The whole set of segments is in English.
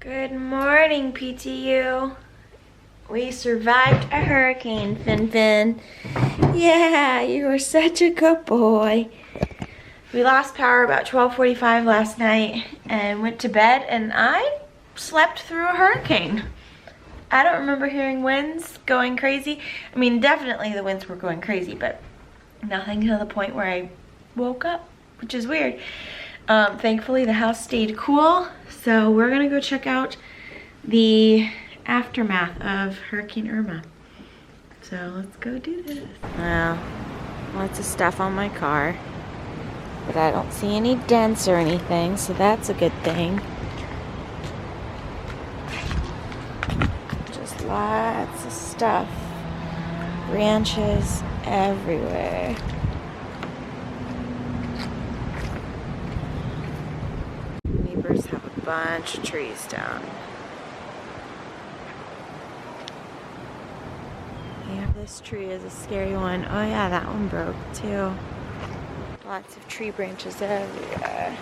Good morning, PTU. We survived a hurricane, Fin. Yeah, you were such a good boy. We lost power about 12:45 last night and went to bed, and I slept through a hurricane. I don't remember hearing winds going crazy. I mean, definitely the winds were going crazy, but nothing to the point where I woke up, which is weird. Thankfully, the house stayed cool, so we're gonna go check out the aftermath of Hurricane Irma. So let's go do this. Well, lots of stuff on my car, but I don't see any dents or anything, so that's a good thing. Just lots of stuff. Branches everywhere. Neighbors have a bunch of trees down. Yeah, this tree is a scary one. Oh yeah, that one broke too. Lots of tree branches everywhere.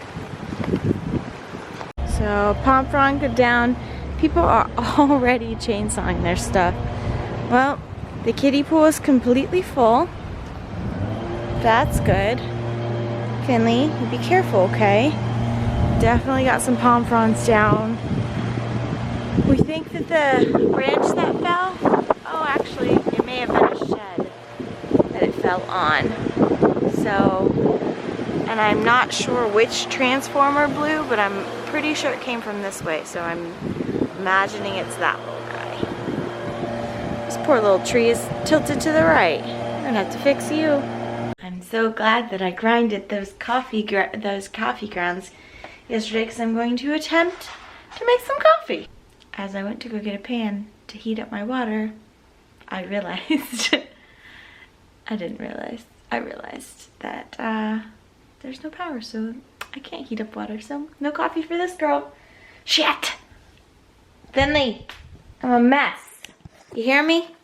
So palm frond go down. People are already chainsawing their stuff. Well, the kiddie pool is completely full. That's good. Finley, be careful, okay? Definitely got some palm fronds down. We think that the branch that fell, oh actually, it may have been a shed that it fell on. So, and I'm not sure which transformer blew, but I'm pretty sure it came from this way, so I'm imagining it's that little guy. This poor little tree is tilted to the right. I'm gonna have to fix you. I'm so glad that I grinded those coffee grounds yesterday, because I'm going to attempt to make some coffee. As I went to go get a pan to heat up my water, I realized, I realized that there's no power, so I can't heat up water, so no coffee for this girl. Shit! Finley, I'm a mess. You hear me?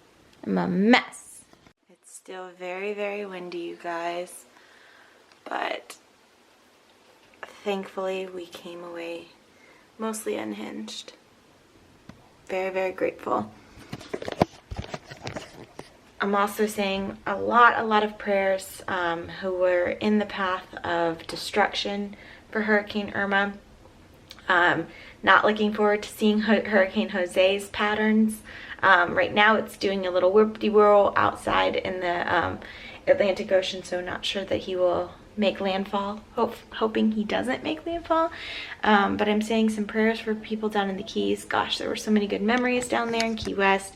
I'm a mess. It's still very, very windy, you guys, but thankfully we came away mostly unhinged. Very, very grateful. I'm also saying a lot of prayers who were in the path of destruction for Hurricane Irma. Not looking forward to seeing Hurricane Jose's patterns. Right now it's doing a little whirl outside in the Atlantic Ocean, so not sure that he will make landfall. Hoping he doesn't make landfall. But I'm saying some prayers for people down in the Keys. Gosh, there were so many good memories down there in Key West.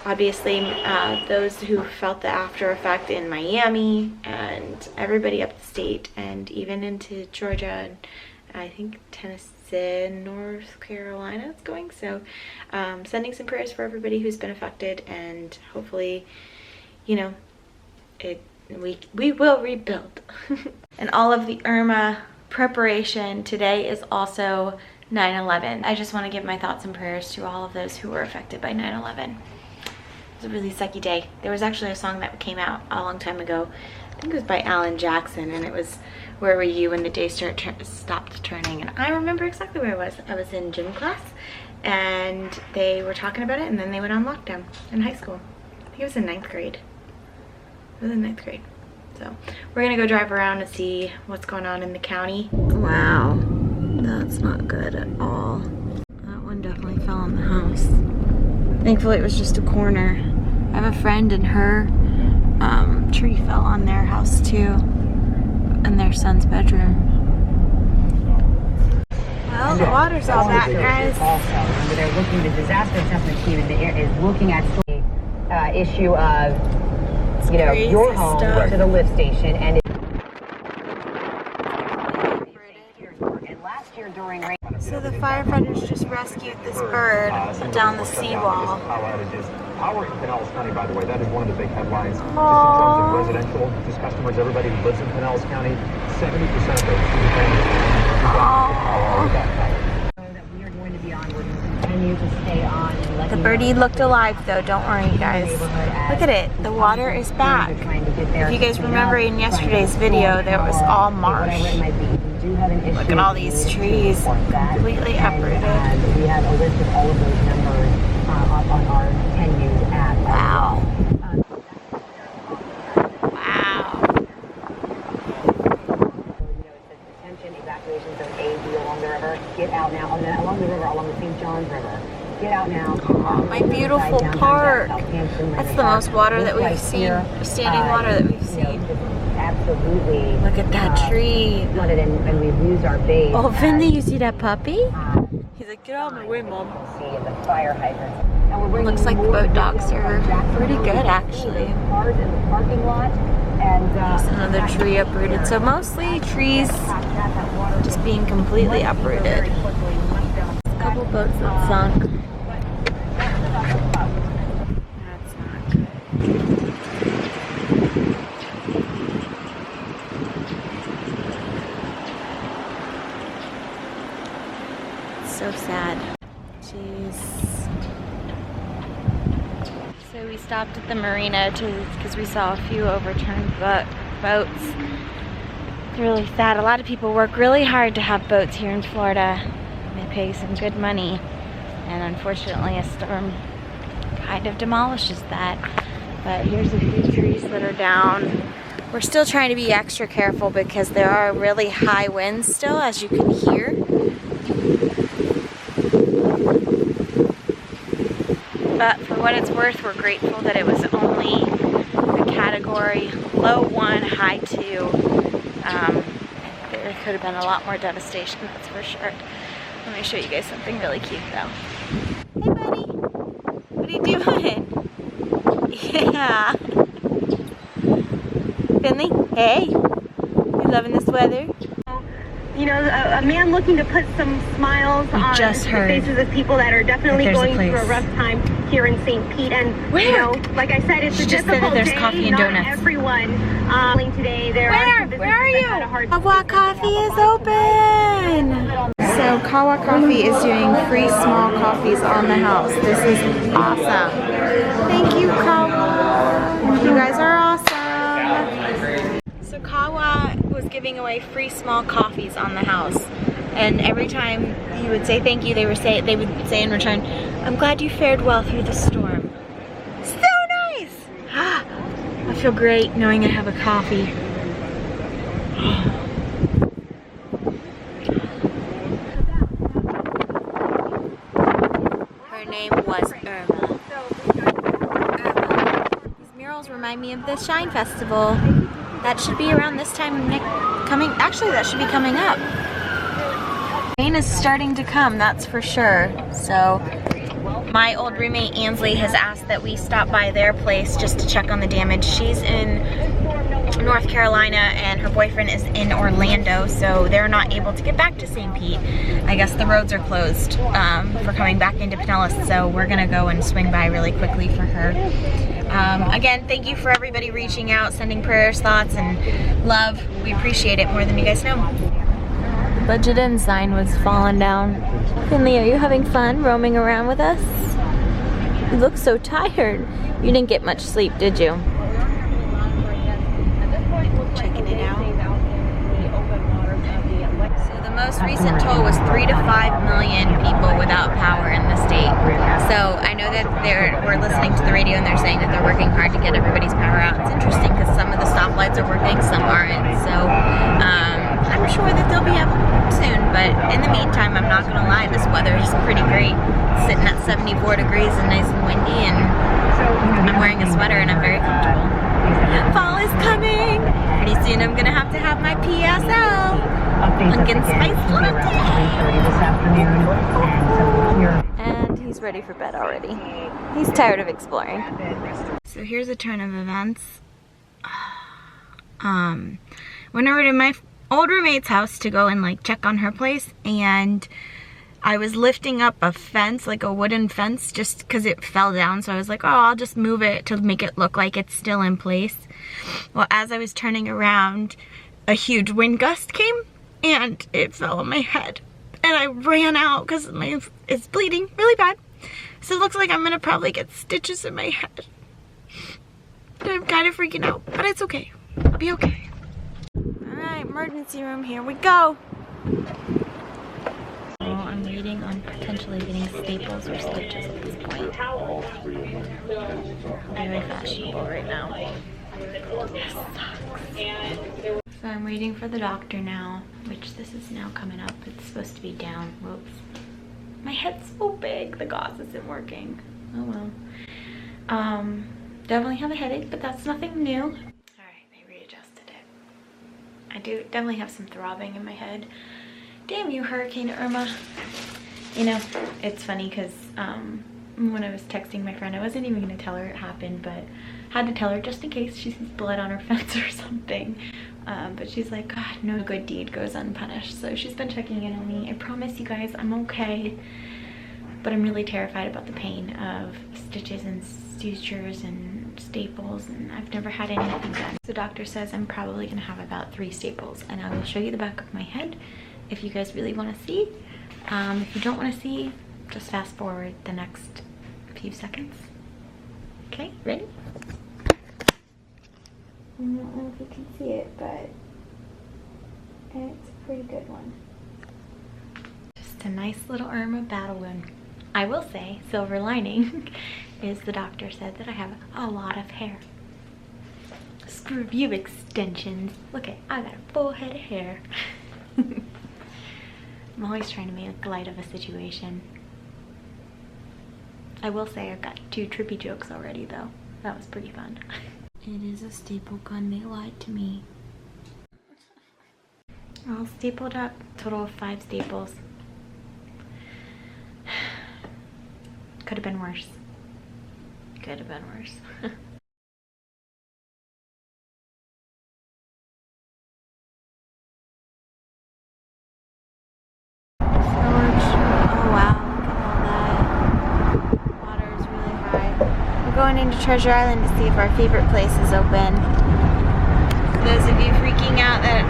Obviously, those who felt the after effect in Miami and everybody up the state and even into Georgia and I think Tennessee, North Carolina it's going. So sending some prayers for everybody who's been affected, and hopefully, you know, we will rebuild. And all of the Irma preparation today is also 9/11. I just want to give my thoughts and prayers to all of those who were affected by 9/11. It was a really sucky day. There was actually a song that came out a long time ago. I think it was by Alan Jackson, and it was "Where Were You When the Day Stopped Turning?" And I remember exactly where I was. I was in gym class, and they were talking about it, and then they went on lockdown in high school. I think it was in 9th grade. It was in 9th grade. So we're gonna go drive around and see what's going on in the county. Wow, that's not good at all. That one definitely fell on the house. Thankfully it was just a corner. I have a friend and her tree fell on their house too, in their son's bedroom. Well, the water's all back, guys. They're looking, the disaster assessment team is looking at the issue of, you know, your home to the lift station, and last year during rain. So the firefighters just rescued this bird down the seawall. Power in Pinellas County, by the way, that is one of the big headlines. Just in terms of residential, just customers, everybody who lives in Pinellas County, 70% of those families that we are going to be on, we're going to continue to stay on and let The birdie looked alive though, don't worry guys. Look at it, the water is back. If you guys remember in yesterday's video, there was all marsh. Look at all these trees completely uprooted. get out now along the river, along the St. John's River. Get out now. My beautiful park. That's the most water that we've seen, standing water that we've seen. Absolutely. Look at that tree. Flooded and we've used our base. Oh, Finley, you see that puppy? He's like, get out of my way, Mom. See the fire hydrants. Looks like the boat docks are pretty good, actually. Cars in the parking lot. And there's another tree uprooted. So mostly trees just being completely uprooted. A couple boats that sunk. That's not good. So sad. Jeez. So we stopped at the marina because we saw a few overturned boats. It's really sad. A lot of people work really hard to have boats here in Florida. They pay some good money, and unfortunately a storm kind of demolishes that. But here's a few trees that are down. We're still trying to be extra careful because there are really high winds still, as you can hear. But for what it's worth, we're grateful that it was only a category low 1, high 2. There could have been a lot more devastation, that's for sure. Let me show you guys something really cute though. Hey buddy, what are you doing? Yeah. Finley, hey, you loving this weather? You know, a man looking to put some smiles on the faces of people that are definitely going through a rough time here in St. Pete. And you know, like I said, it's a difficult day. Coffee and Not donuts. everyone today. There are some Where are you? kind of hard Kawa Coffee is open. So Kawa Coffee is doing free small coffees on the house. This is awesome. Thank you, Kawa. You guys are awesome. So Kawa was giving away free small coffees on the house, and every time you would say thank you, they would say in return, "I'm glad you fared well through the storm." So nice! I feel great knowing I have a coffee. Her name was Irma. These murals remind me of the Shine Festival. That should be around this time actually that should be coming up. Rain is starting to come, that's for sure. So my old roommate Ansley has asked that we stop by their place just to check on the damage. She's in North Carolina and her boyfriend is in Orlando, so they're not able to get back to St. Pete. I guess the roads are closed for coming back into Pinellas, so we're gonna go and swing by really quickly for her. Again, thank you for everybody reaching out, sending prayers, thoughts, and love. We appreciate it more than you guys know. The Budget Inn sign was falling down. Finley, are you having fun roaming around with us? You look so tired. You didn't get much sleep, did you? Checking it out. So the most recent toll was 3 to 5 million people without power in the state. So I know that we're listening to the radio and they're saying that they're working hard to get everybody's power out. It's interesting because some of the stoplights are working, some aren't. So I'm sure that they'll be up soon. But in the meantime, I'm not gonna lie, this weather is pretty great. It's sitting at 74 degrees and nice and windy, and I'm wearing a sweater and I'm very comfortable. Fall is coming! Pretty soon I'm gonna have to have my PSL. Pumpkin spice latte! And he's ready for bed already. He's tired of exploring. So here's a turn of events. Went over to my old roommate's house to go and like check on her place, and I was lifting up a fence, like a wooden fence, just because it fell down. So I was like, oh, I'll just move it to make it look like it's still in place. Well, as I was turning around, a huge wind gust came and it fell on my head. And I ran out because it's bleeding really bad. So it looks like I'm gonna probably get stitches in my head. And I'm kind of freaking out, but it's okay. I'll be okay. All right, emergency room, here we go. I'm waiting on potentially getting staples or stitches at this point. Very fashionable right now. This sucks. So I'm waiting for the doctor now. which this is now coming up. It's supposed to be down. Whoops. My head's so big, the gauze isn't working. Oh well. Definitely have a headache, but that's nothing new. All right, they readjusted it. I do definitely have some throbbing in my head. Damn you, Hurricane Irma. You know, it's funny because when I was texting my friend, I wasn't even gonna tell her it happened, but had to tell her just in case she sees blood on her fence or something. But she's like, God, no good deed goes unpunished. So she's been checking in on me. I promise you guys I'm okay, but I'm really terrified about the pain of stitches and sutures and staples, and I've never had anything done. The doctor says I'm probably gonna have about 3 staples, and I will show you the back of my head if you guys really want to see. If you don't want to see, just fast forward the next few seconds. Okay, ready? I don't know if you can see it, but it's a pretty good one. Just a nice little Irma battle wound. I will say, silver lining is the doctor said that I have a lot of hair. Screw you extensions. Look at, I got a full head of hair. I'm always trying to make light of a situation. I will say I've got 2 trippy jokes already though. That was pretty fun. It is a staple gun, they lied to me. All stapled up, total of 5 staples. Could have been worse. Could have been worse. Going into Treasure Island to see if our favorite place is open. Those of you freaking out that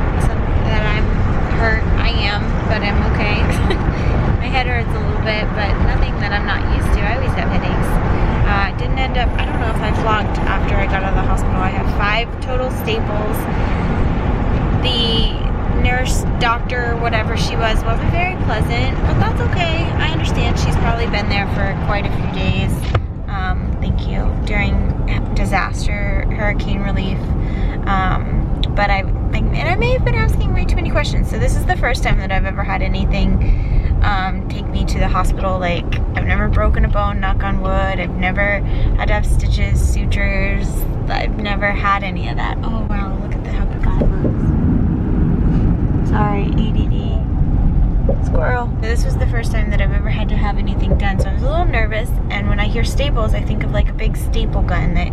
I'm hurt, I am, but I'm okay. My head hurts a little bit, but nothing that I'm not used to. I always have headaches. Didn't end up, I don't know if I vlogged after I got out of the hospital. I have 5 total staples. The nurse, doctor, whatever she was, wasn't very pleasant, but that's okay. I understand she's probably been there for quite a few days. Thank you, during disaster, hurricane relief, but I may have been asking way too many questions, so this is the first time that I've ever had anything take me to the hospital. Like, I've never broken a bone, knock on wood, I've never had to have stitches, sutures, I've never had any of that. Oh wow, look at how the guy looks. Sorry, ADD. Squirrel. This was the first time that I've ever had to have anything done, so I was a little nervous, and when I hear staples I think of like a big staple gun that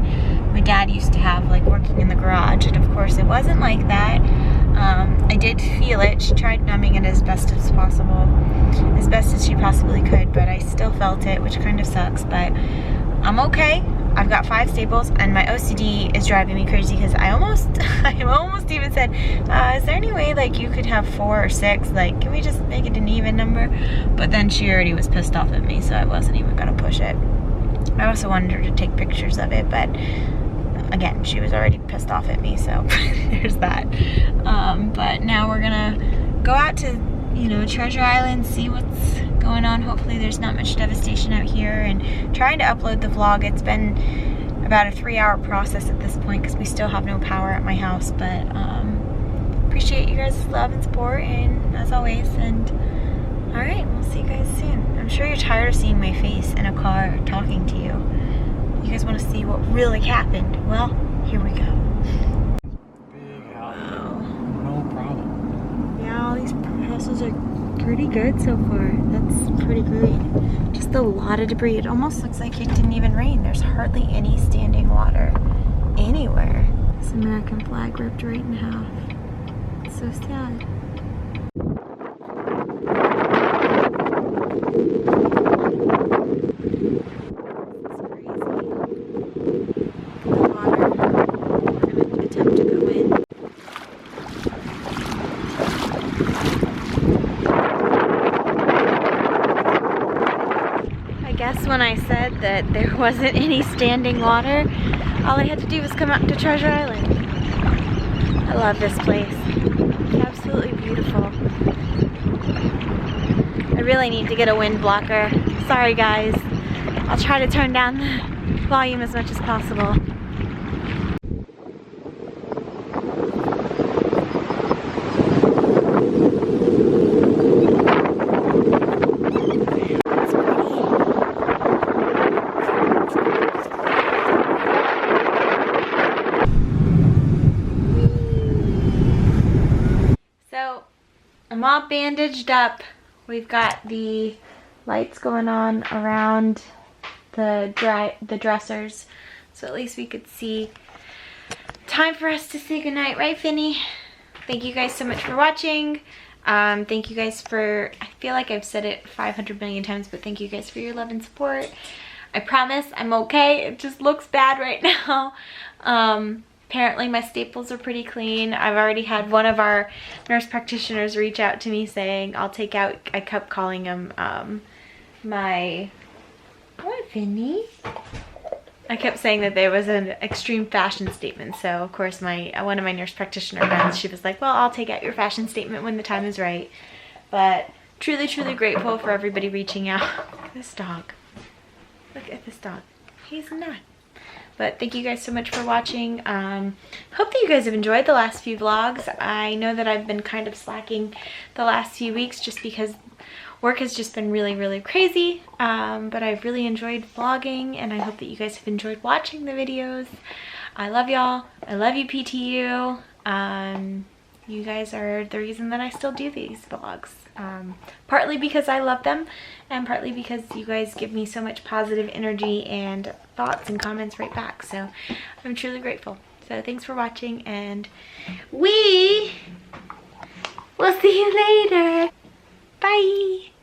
my dad used to have, like working in the garage, and of course it wasn't like that. I did feel it. She tried numbing it as best as possible, as best as she possibly could, but I still felt it, which kind of sucks, but I'm okay. I've got 5 staples, and my OCD is driving me crazy because I almost even said, is there any way like you could have 4 or 6? Like, can we just make it an even number? But then she already was pissed off at me, so I wasn't even gonna push it. I also wanted her to take pictures of it, but again, she was already pissed off at me, so there's that. But now we're gonna go out to, you know, Treasure Island, see what's going on. Hopefully there's not much devastation out here, and trying to upload the vlog. It's been about a 3-hour process at this point because we still have no power at my house, but appreciate you guys' love and support, and as always, and all right, we'll see you guys soon. I'm sure you're tired of seeing my face in a car talking to you. You guys want to see what really happened? Well, here we go. Big house. Wow. No problem. Yeah, all these houses are pretty good so far. That's pretty great. Just a lot of debris. It almost looks like it didn't even rain. There's hardly any standing water anywhere. This American flag ripped right in half. It's so sad. When I said that there wasn't any standing water, all I had to do was come out to Treasure Island. I love this place. It's absolutely beautiful. I really need to get a wind blocker. Sorry guys. I'll try to turn down the volume as much as possible. all bandaged up. We've got the lights going on around the dressers, so at least we could see. Time for us to say goodnight, right, Finny? Thank you guys so much for watching. Thank you guys for, I feel like I've said it 500 million times, but thank you guys for your love and support. I promise I'm okay. It just looks bad right now. Apparently my staples are pretty clean. I've already had one of our nurse practitioners reach out to me saying I'll take out, I kept calling him my, what, Vinny? I kept saying that there was an extreme fashion statement. So of course one of my nurse practitioner friends, she was like, well, I'll take out your fashion statement when the time is right. But truly, truly grateful for everybody reaching out. Look at this dog. Look at this dog. He's not. But thank you guys so much for watching. Hope that you guys have enjoyed the last few vlogs. I know that I've been kind of slacking the last few weeks just because work has just been really, really crazy. But I've really enjoyed vlogging, and I hope that you guys have enjoyed watching the videos. I love y'all. I love you, PTU. You guys are the reason that I still do these vlogs. Partly because I love them, and partly because you guys give me so much positive energy and thoughts and comments right back. So I'm truly grateful. So thanks for watching, and we will see you later. Bye.